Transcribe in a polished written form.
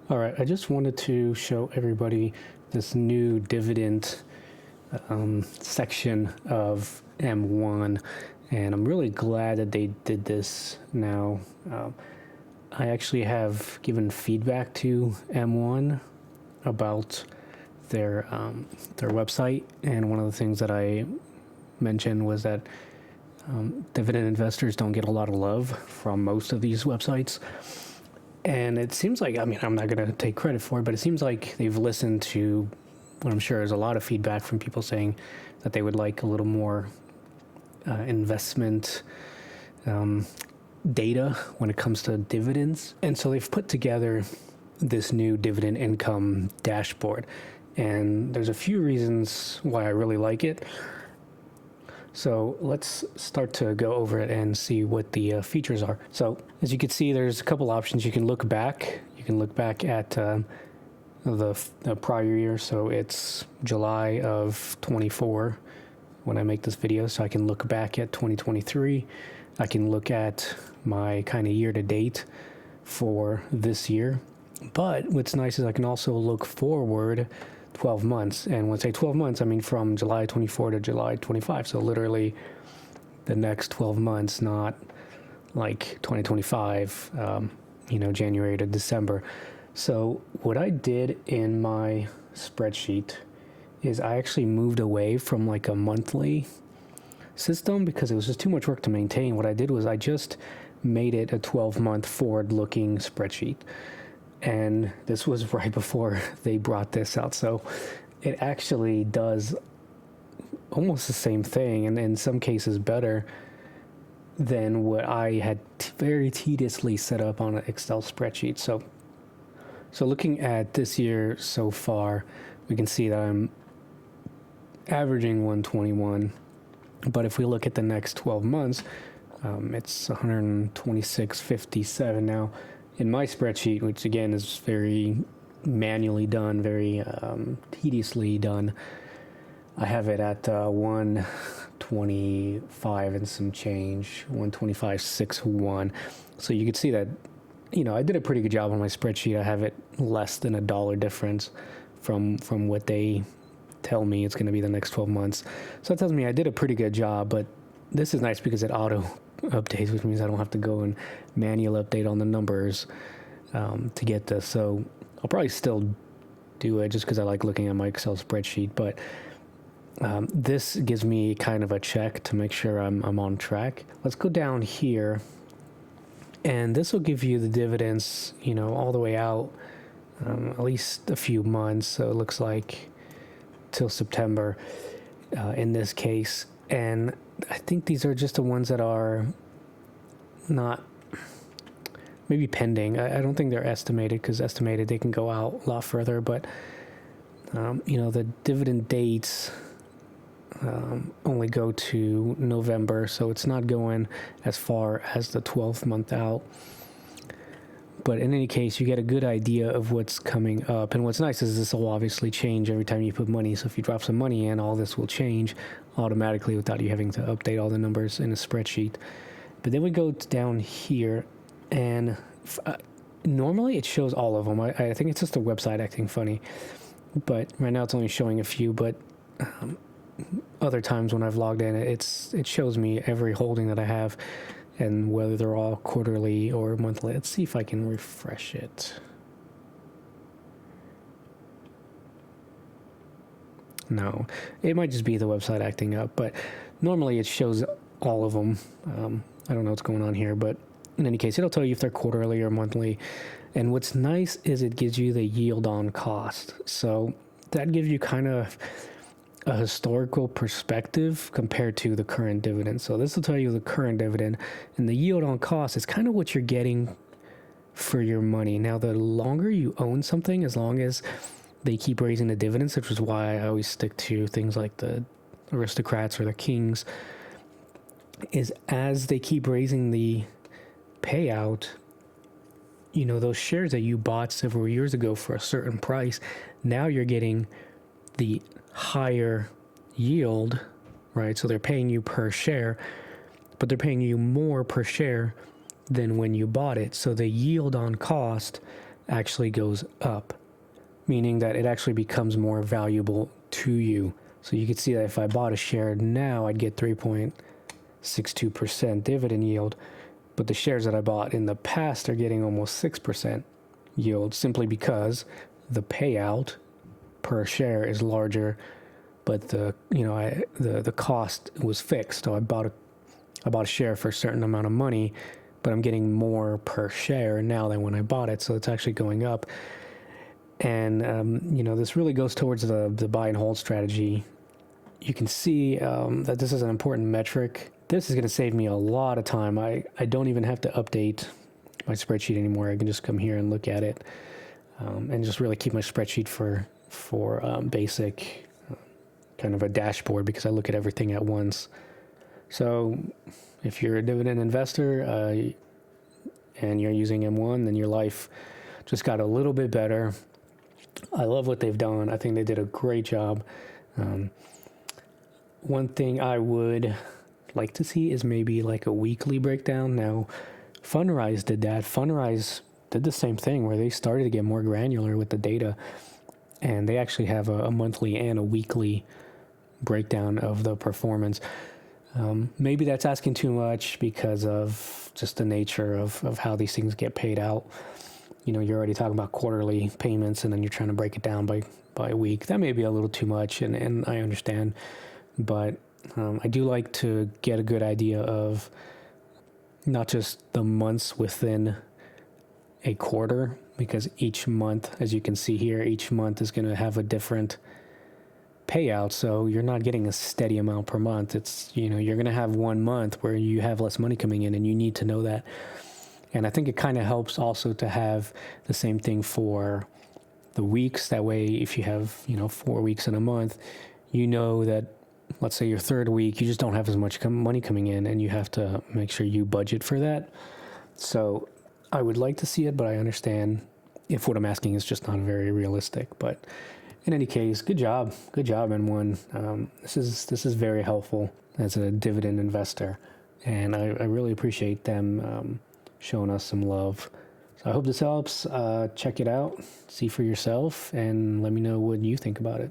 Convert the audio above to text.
All right, I just wanted to show everybody this new dividend section of M1, and I'm really glad that they did this now. I actually have given feedback to M1 about their website, and one of the things that I mentioned was that dividend investors don't get a lot of love from most of these websites. And it seems like, I mean, I'm not going to take credit for it, but it seems like they've listened to what I'm sure is a lot of feedback from people saying that they would like a little more investment data when it comes to dividends. And so they've put together this new dividend income dashboard. And there's a few reasons why I really like it. So let's start to go over it and see what the features are. So as you can see, there's a couple options. You can look back. You can look back at the prior year. So it's July of 24 when I make this video. So I can look back at 2023. I can look at my kind of year to date for this year. But what's nice is I can also look forward 12 months. And when I say 12 months, I mean from July 24 to July 25. So literally the next 12 months, not like 2025, January to December. So what I did in my spreadsheet is I actually moved away from like a monthly system because it was just too much work to maintain. What I did was I just made it a 12-month forward-looking spreadsheet. And this was right before they brought this out. So it actually does almost the same thing, and in some cases better than what I had very tediously set up on an Excel spreadsheet. So looking at this year so far, we can see that I'm averaging 121. But if we look at the next 12 months, it's 126.57 now. In my spreadsheet, which again is very manually done, very tediously done, I have it at 125 and some change, 125.61. So you can see that, I did a pretty good job on my spreadsheet. I have it less than $1 difference from what they tell me it's going to be the next 12 months. So that tells me I did a pretty good job, but this is nice because it auto updates, which means I don't have to go and manual update on the numbers to get this. So I'll probably still do it just because I like looking at my Excel spreadsheet, but this gives me kind of a check to make sure I'm on track. Let's go down here, and this will give you the dividends, all the way out, at least a few months. So it looks like till September in this case. And I think these are just the ones that are not maybe pending. I don't think they're estimated, because estimated they can go out a lot further. But the dividend dates only go to November, so it's not going as far as the 12th month out. But in any case, you get a good idea of what's coming up. And what's nice is this will obviously change every time you put money. So if you drop some money in, all this will change automatically without you having to update all the numbers in a spreadsheet. But then we go down here, and normally it shows all of them. I think it's just the website acting funny. But right now it's only showing a few. But other times when I've logged in, it shows me every holding that I have, and whether they're all quarterly or monthly. Let's see if I can refresh it. No, it might just be the website acting up, but normally it shows all of them. I don't know what's going on here, but in any case, it'll tell you if they're quarterly or monthly. And what's nice is it gives you the yield on cost. So that gives you kind of a historical perspective compared to the current dividend. So this will tell you the current dividend, and the yield on cost is kind of what you're getting for your money. Now, the longer you own something, as long as they keep raising the dividends, which is why I always stick to things like the aristocrats or the kings, is as they keep raising the payout, those shares that you bought several years ago for a certain price, now you're getting the higher yield, right? So they're paying you per share, but they're paying you more per share than when you bought it. So the yield on cost actually goes up, meaning that it actually becomes more valuable to you. So you can see that if I bought a share now, I'd get 3.62% dividend yield, but the shares that I bought in the past are getting almost 6% yield, simply because the payout per share is larger, but the cost was fixed. So I bought a share for a certain amount of money, but I'm getting more per share now than when I bought it, so it's actually going up. And this really goes towards the buy and hold strategy. You can see that this is an important metric. This is going to save me a lot of time. I don't even have to update my spreadsheet anymore. I can just come here and look at it, and just really keep my spreadsheet for basic kind of a dashboard, because I look at everything at once. So if you're a dividend investor and you're using M1, then your life just got a little bit better. I love what they've done. I think they did a great job. One thing I would like to see is maybe like a weekly breakdown. Now, Fundrise did that. Fundrise did the same thing, where they started to get more granular with the data, and they actually have a monthly and a weekly breakdown of the performance. Maybe that's asking too much because of just the nature of how these things get paid out. You're already talking about quarterly payments, and then you're trying to break it down by a week. That may be a little too much, and I understand. But I do like to get a good idea of not just the months within a quarter, because each month, as you can see here, each month is going to have a different payout. So you're not getting a steady amount per month. It's, you're going to have one month where you have less money coming in, and you need to know that. And I think it kind of helps also to have the same thing for the weeks. That way, if you have, 4 weeks in a month, that, let's say your third week, you just don't have as much money coming in, and you have to make sure you budget for that. So I would like to see it, but I understand if what I'm asking is just not very realistic. But in any case, good job, N1. This is very helpful as a dividend investor, and I really appreciate them showing us some love. So I hope this helps. Check it out, see for yourself, and let me know what you think about it.